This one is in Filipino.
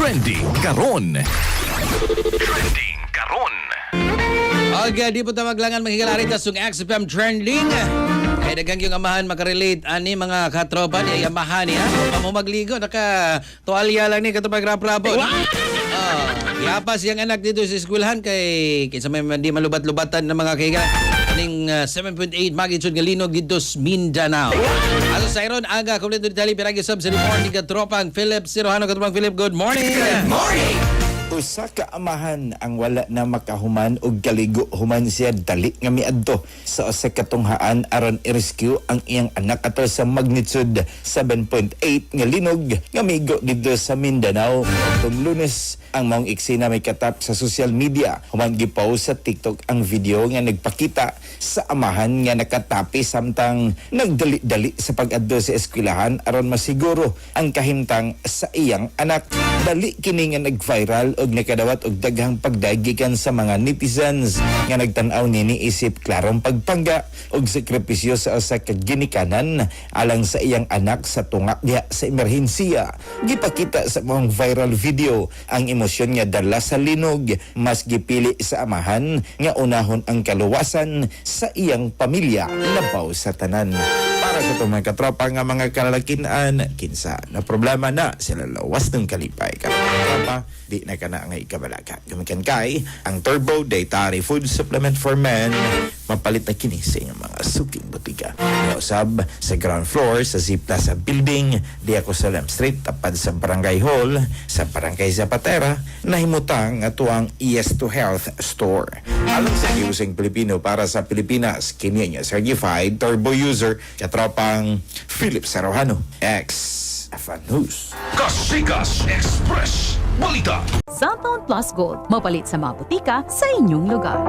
Trending karon. Trending karon. Okay, di po ta maglangan maghigalari ta sung XFM Trending. Kaya dagang yung amahan makarelate ani mga katropa ni amahan niya. Amo magligo naka tuwalya lang ni katupag rap-rapon. Yapas yung anak dito sa eskwelahan kay kinsa may di malubat-lubatan ng mga kaiga ning 7.8 magnitude nga linog dito sa Mindanao. Aso sa iron aga kompleto detalye piragi sub sa report ni katropang Philip Sirohano. Katropang Philip, good morning. Good morning! Usa ka amahan ang wala na makahuman og kaligo human siya dali nga miadto sa usa ka tunghaan aron i-rescue ang iyang anak ato sa magnitude 7.8 nga linog nga migo dito sa Mindanao. Tong Lunes ang maong eksena may katap sa social media human gipost sa TikTok ang video nga nagpakita sa amahan nga nakatapi samtang nagdali-dali sa pag-adto sa eskwelahan aron masiguro ang kahimtang sa iyang anak. Dali kini nga nag-viral og nakadawat og daghang pagdagikan sa mga netizens nga nagtan-aw nini isip klarong pagpangga og sakripisyo sa usa ka ginikanan alang sa iyang anak sa tunga diha sa emerhensiya. Gipakita sa mga viral video ang emosyon nga dala sa linog, mas gipili sa amahan nga unahon ang kaluwasan sa iyang pamilya labaw sa tanan. Para sa itong mga katropa nga mga kalalakinan, kinsa na problema na sila lawas ng kalipay. Katropa, di na ka na nga ikabalaga. Gumikan kay, ang Turbo Dietary Food Supplement for Men, mapalit na kini sa inyong mga suking butika. Nausab sa ground floor sa Z Plaza Building, di ako sa Lam Street, tapad sa Barangay Hall, sa Barangay Zapatera, nahimutang atuang ES2 Health Store. Alang sa using Pilipino para sa Pilipinas, kini niya certified turbo user, katropang Philip Sirohano, XFN News. Kasikas Express Balita. Cellphone Plus Gold. Mapalit sa mga butika sa inyong lugar.